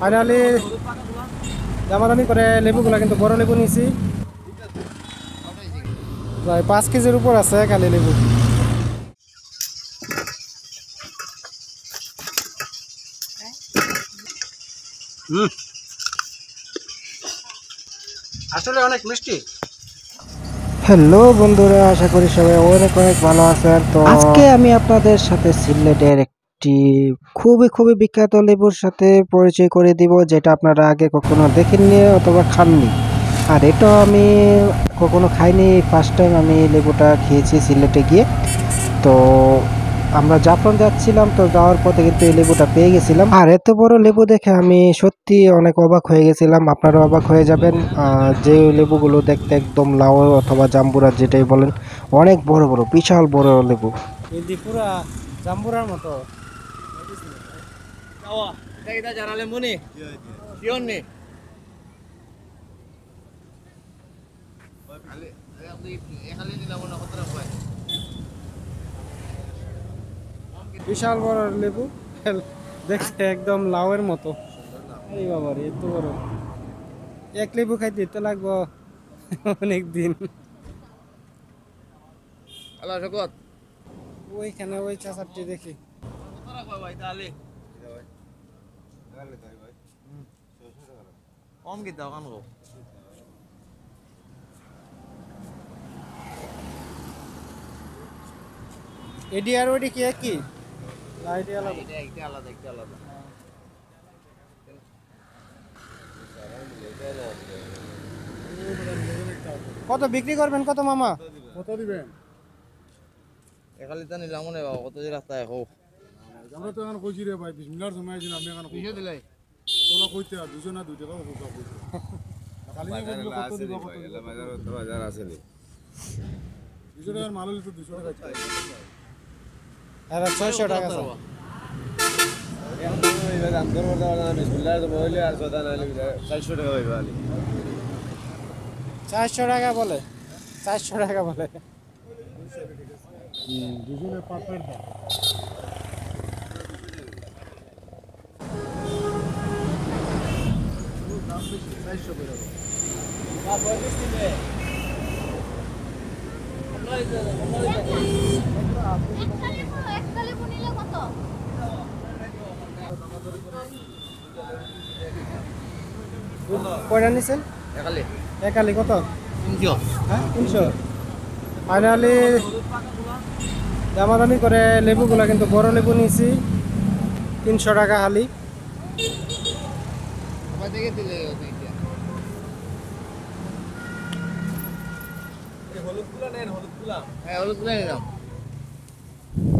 Finally দামাদামি করে লেবুগুলো কিন্তু বড় লেবু নিয়েছি, প্রায় 5 কেজির উপর আছে খালি লেবু। আসলে অনেক মিষ্টি। হ্যালো বন্ধুরা, আশা করি সবাই অনেক অনেক ভালো আছেন। তো আজকে আমি আপনাদের সাথে সিলেটের একটি খুবই বিখ্যাত লেবুর সাথে পরিচয় করে দিব, যেটা আপনারা আগে কখনো দেখেননি অথবা খাননি। আর এটা আমি কখনো খাইনি, ফার্স্ট টাইম আমি লেবুটা খেয়েছি সিলেটে গিয়ে। তো আমরা জাফলং যাচ্ছিলাম, তো যাওয়ার পথে কিন্তু এই লেবুটা পেয়ে গেছিলাম। আর এত বড় লেবু দেখে আমি সত্যি অনেক অবাক হয়ে গেছিলাম, আপনারা অবাক হয়ে যাবেন। যে লেবুগুলো দেখতে একদম লাউ অথবা জাম্বুরা যেটাই বলেন, অনেক বড় বড় বিশাল বড় লেবু, এই পুরা জাম্বুরার মতো। বিশাল বড় লেবু, দেখতে একদম লাউয়ের মতো। এই বাবা রে, এত বড়! এক লেবু খাইতে তো লাগবো অনেক দিন। ওইখানে ওই চাচারটি দেখি। এডি আর ওডি কি একই? লাইটি আলাদা, এটা আলাদা, এটা আলাদা। কত বিক্রি করবেন, কত মামা? কত দিবেন? একালিতা নিলাম মনে বাবা, কত যে রাস্তায় হোক আমরা তো এখন কইছি রে ভাই, বিসমিল্লাহর সময় আছেন আপনি এখন কইছে দিলাই তোলা কইতে 200 না 2 টাকা কইতা কইছে খালি কত দিব, কত এলা বাজার তো বাজার আছে নি 200 টাকার মাল হলে তো 200 টাকা চাই। আরে 600 টাকা স্যার এখন এই দাম করব না, বিসমিল্লাহর সময় হইলে আর সদা না হইলে 400 টাকা হইবে আলি। 400 টাকা বলে, 400 টাকা বলে। দুজনে পাপের দাম। দাম বেশি, 400 করে দাও। না 35 দিবে। এককালে বনিলে কত? কয়টা নিছেন? একালে। একালে কত? 300। হ্যাঁ 300। ফাইনালি দামাদামি করে লেবুগুলা কিন্তু বড় লেবু নিয়েছি, 300 টাকা হালি।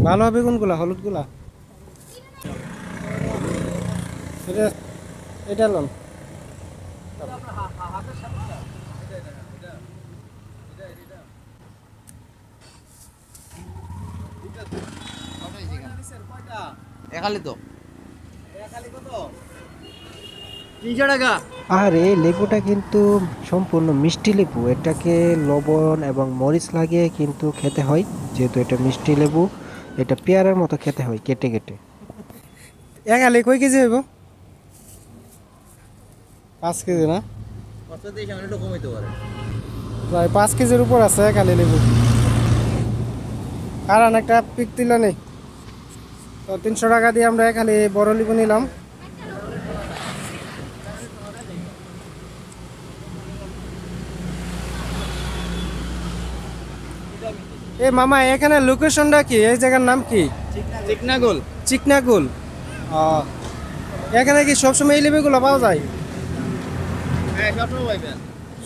ভালো হবে কোনগুলা? হলুদগুলা? এটা লোন আর এই লেবুটা কিন্তু সম্পূর্ণ মিষ্টি লেবু, এটাকে লবণ এবং মরিচ লাগিয়ে কিন্তু খেতে হয়, যেহেতু এটা মিষ্টি লেবু। এটা পেয়ারার মতো খেতে হয় কেটে কেটে। একালে কয় কেজি হইব? 5 কেজি না, প্রায় 5 কেজির উপর আছে একালে লেবু। কারণ একটা পিক দিল নেই, তো 300 টাকা দিয়ে আমরা খালি বড় লেবু নিলাম। এ মামা, এখানে লোকেশনটা কি? এই জায়গার নাম কি? চিকনাগুল। চিকনাগুল। এখানে কি সবসময় এই লেবুগুলো পাওয়া যায়? হ্যাঁ, সবসময় পাইবেন।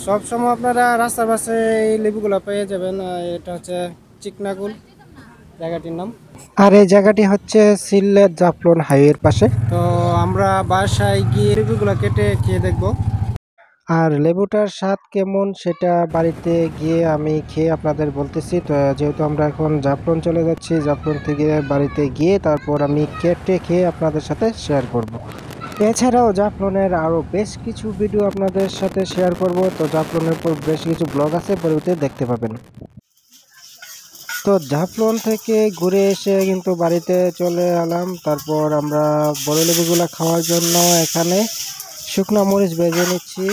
সবসময় আপনারা রাস্তার পাশে এই লেবুগুলো পেয়ে যাবেন। এটা হচ্ছে চিকনাগুল জায়গাটির নাম। আর এই জায়গাটি হচ্ছে সিলেট জাফলং হাইওয়ের পাশে। তো আমরা বাসায় গিয়ে লেবুগুলো কেটে খেয়ে দেখবো, আর লেবুটার স্বাদ কেমন সেটা বাড়িতে গিয়ে আমি খেয়ে আপনাদের বলতেছি। তো যেহেতু আমরা এখন জাফলং চলে যাচ্ছি, জাফলং থেকে বাড়িতে গিয়ে তারপর আমি কেটে খেয়ে আপনাদের সাথে শেয়ার করব। এছাড়াও জাফলংয়ের আরও বেশ কিছু ভিডিও আপনাদের সাথে শেয়ার করব। তো জাফলংয়ের পর বেশ কিছু ব্লগ আছে, পরবর্তীতে দেখতে পাবেন। তো জাফলং থেকে ঘুরে এসে কিন্তু বাড়িতে চলে এলাম। তারপর আমরা বড় লেবুগুলা খাওয়ার জন্য এখানে শুকনো মরিচ ভেজে নিচ্ছি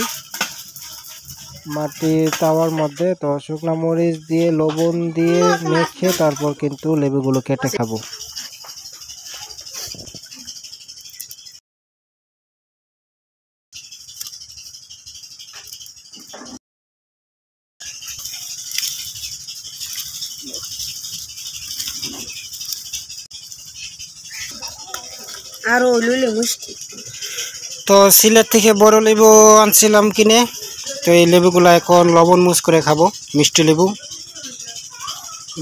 মাটির তাওয়ার মধ্যে। তো শুকনো মরিচ দিয়ে লবণ দিয়ে মেখে তারপর কিন্তু লেবুগুলো কেটে খাবো। আরো লুলে মিষ্টি। তো সিলেট থেকে বড় লেবু আনছিলাম কিনে। তো এই লেবুগুলো এখন লবণ মুছ করে খাবো, মিষ্টি লেবু।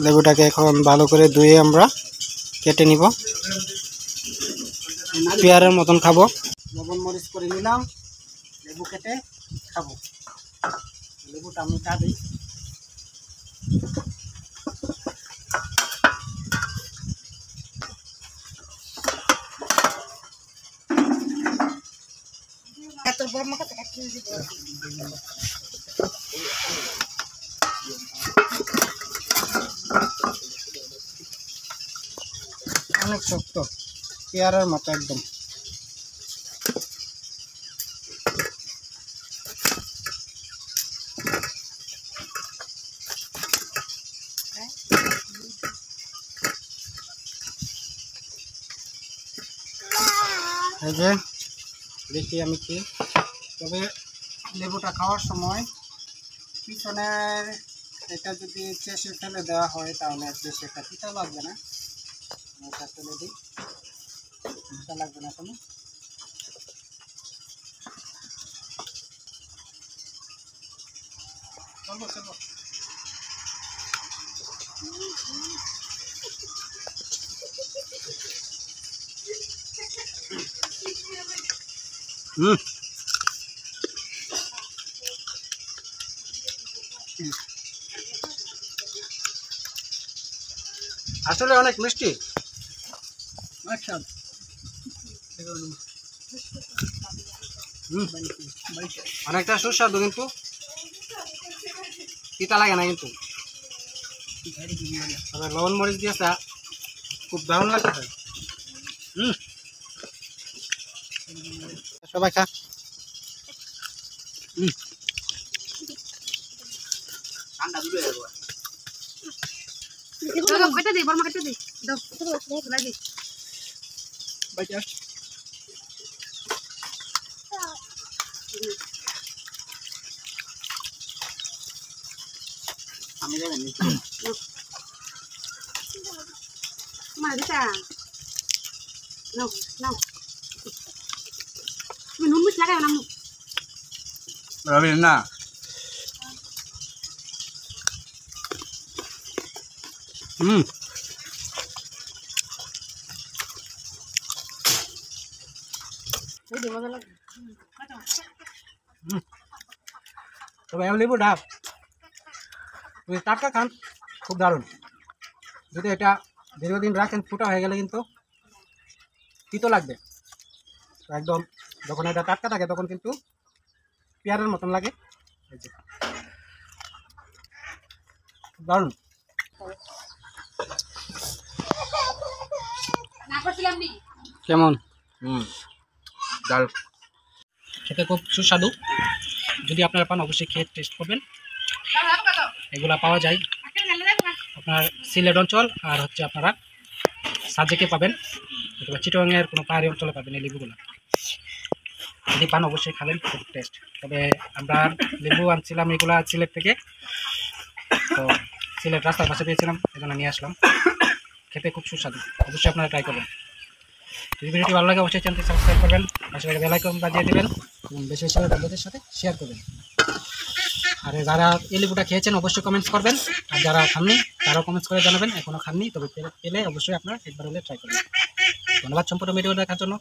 লেবুটাকে এখন ভালো করে ধুয়ে আমরা কেটে নিব, পেয়ারের মতন খাবো। লবণ মরিচ করে নিলাম, লেবু কেটে খাবো। লেবুটা আমি দিই। অনেক শক্ত, পেয়ারার মতো একদম। এই যে দেখি আমি কি, তবে লেবুটা খাওয়ার সময় পিছনের এটা যদি চেষে ফেলে দেওয়া হয় তাহলে বেশি একটা পিতা লাগবে না। এটা ফেলে দিই, পিতা লাগবে না কোনো। চলবো চলবো। আসলে অনেক মিষ্টি, অনেকটা সুস্বাদু, কিন্তু তিতা লাগে না কিন্তু। তবে লবণ মরিচ দিয়েছে, খুব দারুণ লাগছে। সবাই খা। আমি যাবেন না। তবে লেবু ডাব টাটকা খান, খুব দারুণ। যদি এটা দীর্ঘদিন রাখেন ফুটা হয়ে গেলে কিন্তু তিতো লাগবে। একদম যখন এটা টাটকা থাকে তখন কিন্তু পেয়ারের মতন লাগে। দারুণ। কেমন? ডাল খেতে খুব সুস্বাদু। যদি আপনারা পান অবশ্যই খেয়ে টেস্ট করবেন। এগুলা পাওয়া যায় আপনার সিলেট অঞ্চল আর হচ্ছে আপনারা সাজেকে পাবেন, অথবা চিটংয়ের কোনো পাহাড়ি অঞ্চলে পাবেন এই লেবুগুলো। যদি পান অবশ্যই খাবেন, খুব টেস্ট। তবে আমরা লেবু আনছিলাম এগুলা সিলেট থেকে, তো সিলেট রাস্তার পাশে পেয়েছিলাম, এজন্য নিয়ে আসলাম। খেতে খুব সুস্বাদু, অবশ্যই আপনারা ট্রাই করবেন। যদি ভিডিওটি ভালো লাগে অবশ্যই চ্যানেলটি সাবস্ক্রাইব করবেন, পাশে বেল আইকন বাজিয়ে দেবেন এবং বেশি বেশি বন্ধুদের সাথে শেয়ার করবেন। আর যারা এই লেবুটা খেয়েছেন অবশ্যই কমেন্টস করবেন, আর যারা খাননি তারাও কমেন্টস করে জানাবেন। এখনও খাননি তবে পেলে অবশ্যই আপনারা একবার হলে ট্রাই করবেন। ধন্যবাদ সম্পূর্ণ ভিডিও দেখার জন্য।